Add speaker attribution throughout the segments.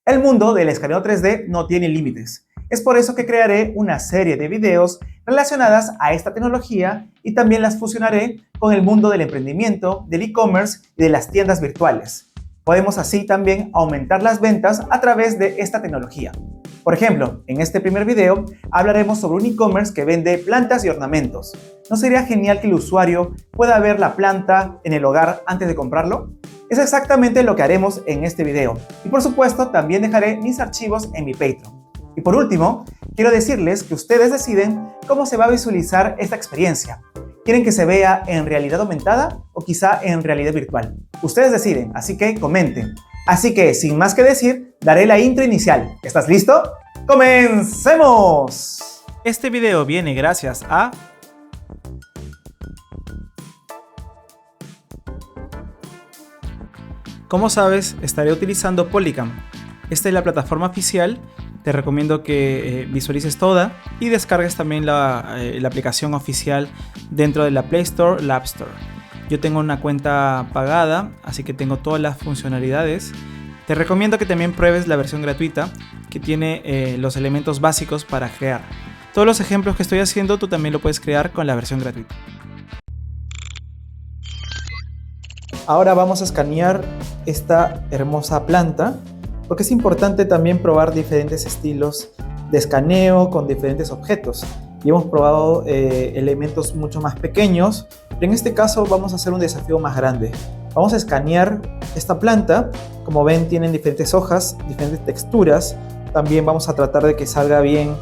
Speaker 1: El mundo del escaneo 3D no tiene límites. Es por eso que crearé una serie de videos relacionadas a esta tecnología y también las fusionaré con el mundo del emprendimiento, del e-commerce y de las tiendas virtuales. Podemos así también aumentar las ventas a través de esta tecnología. Por ejemplo, en este primer video hablaremos sobre un e-commerce que vende plantas y ornamentos. ¿No sería genial que el usuario pueda ver la planta en el hogar antes de comprarlo? Es exactamente lo que haremos en este video. Y por supuesto, también dejaré mis archivos en mi Patreon. Y por último, quiero decirles que ustedes deciden cómo se va a visualizar esta experiencia. ¿Quieren que se vea en realidad aumentada o quizá en realidad virtual? Ustedes deciden, así que comenten. Así que, sin más que decir, daré la intro inicial. ¿Estás listo? ¡Comencemos! Este video viene gracias a... Como sabes, estaré utilizando Polycam. Esta es la plataforma oficial. Te recomiendo que visualices toda y descargues también la aplicación oficial dentro de la Play Store, la App Store. Yo tengo una cuenta pagada, así que tengo todas las funcionalidades. Te recomiendo que también pruebes la versión gratuita, que tiene los elementos básicos para crear. Todos los ejemplos que estoy haciendo tú también lo puedes crear con la versión gratuita. Ahora vamos a escanear esta hermosa planta, porque es importante también probar diferentes estilos de escaneo con diferentes objetos. Y hemos probado elementos mucho más pequeños, pero en este caso vamos a hacer un desafío más grande. Vamos a escanear esta planta. Como ven, tienen diferentes hojas, diferentes texturas. También vamos a tratar de que salga bien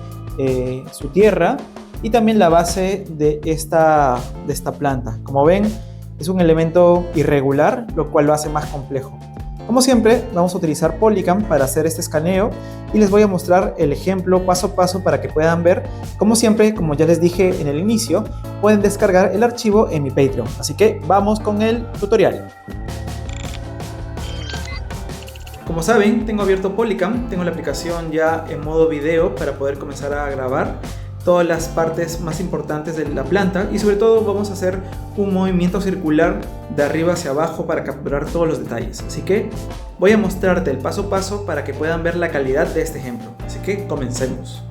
Speaker 1: su tierra y también la base de esta planta. Como ven, es un elemento irregular, lo cual lo hace más complejo. Como siempre, vamos a utilizar Polycam para hacer este escaneo y les voy a mostrar el ejemplo paso a paso para que puedan ver. Como siempre, como ya les dije en el inicio, pueden descargar el archivo en mi Patreon. Así que vamos con el tutorial. Como saben, tengo abierto Polycam, tengo la aplicación ya en modo video para poder comenzar a grabar todas las partes más importantes de la planta y sobre todo vamos a hacer un movimiento circular de arriba hacia abajo para capturar todos los detalles. Así que voy a mostrarte el paso a paso para que puedan ver la calidad de este ejemplo. Así que comencemos.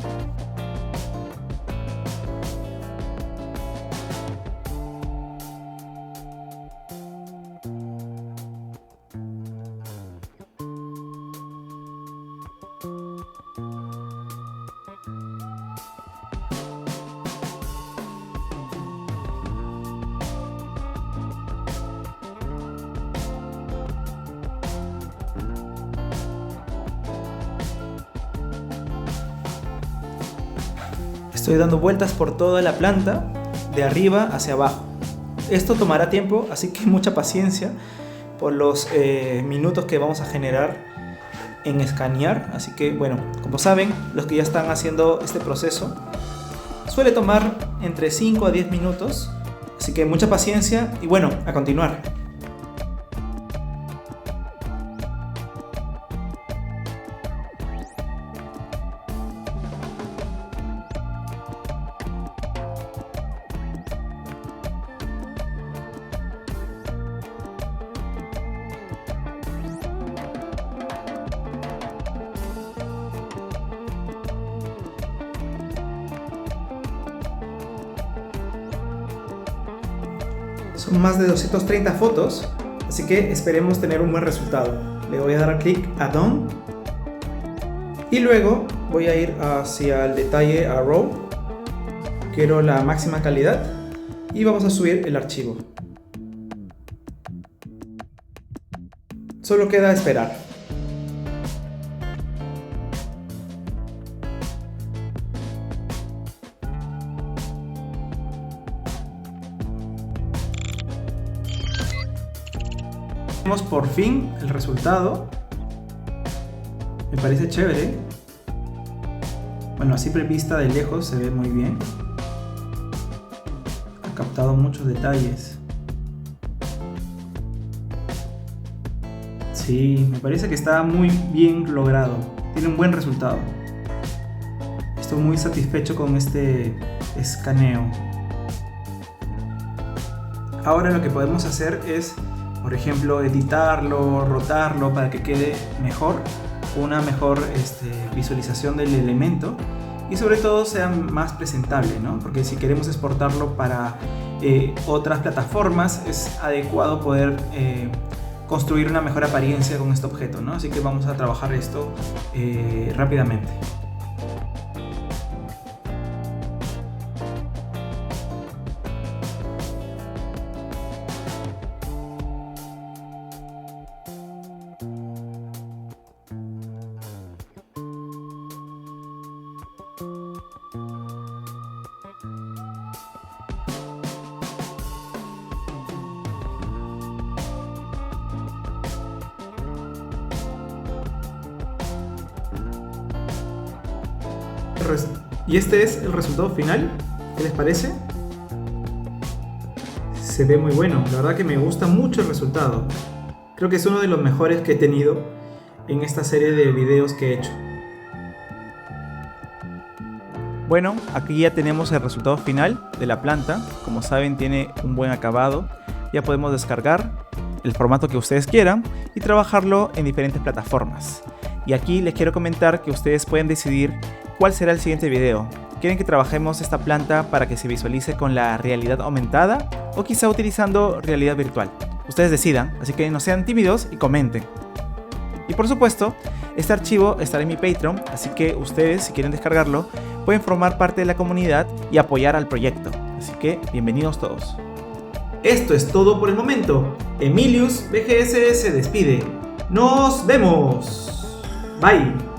Speaker 1: Estoy dando vueltas por toda la planta, de arriba hacia abajo. Esto tomará tiempo, así que mucha paciencia por los minutos que vamos a generar en escanear. Así que bueno, como saben, los que ya están haciendo este proceso, suele tomar entre 5 a 10 minutos. Así que mucha paciencia y bueno, a continuar. Son más de 230 fotos, así que esperemos tener un buen resultado. Le voy a dar clic a Done y luego voy a ir hacia el detalle a RAW. Quiero la máxima calidad y vamos a subir el archivo. Solo queda esperar. Tenemos por fin el resultado. Me parece chévere. Bueno, a simple vista de lejos se ve muy bien. Ha captado muchos detalles. Sí, me parece que está muy bien logrado. Tiene un buen resultado. Estoy muy satisfecho con este escaneo. Ahora lo que podemos hacer es, por ejemplo, editarlo, rotarlo para que quede mejor. una mejor visualización del elemento y sobre todo sea más presentable, ¿no? Porque si queremos exportarlo para otras plataformas es adecuado poder construir una mejor apariencia con este objeto, ¿no? Así que vamos a trabajar esto rápidamente. Y este es el resultado final. ¿Qué les parece? Se ve muy bueno. La verdad que me gusta mucho el resultado. Creo que es uno de los mejores que he tenido en esta serie de videos que he hecho. Bueno, aquí ya tenemos el resultado final de la planta. Como saben, tiene un buen acabado. Ya podemos descargar el formato que ustedes quieran y trabajarlo en diferentes plataformas. Y aquí les quiero comentar que ustedes pueden decidir cuál será el siguiente video. ¿Quieren que trabajemos esta planta para que se visualice con la realidad aumentada o quizá utilizando realidad virtual? Ustedes decidan, así que no sean tímidos y comenten. Y por supuesto, este archivo estará en mi Patreon, así que ustedes, si quieren descargarlo, pueden formar parte de la comunidad y apoyar al proyecto. Así que bienvenidos todos. Esto es todo por el momento. Emilius BGS se despide. ¡Nos vemos! Bye.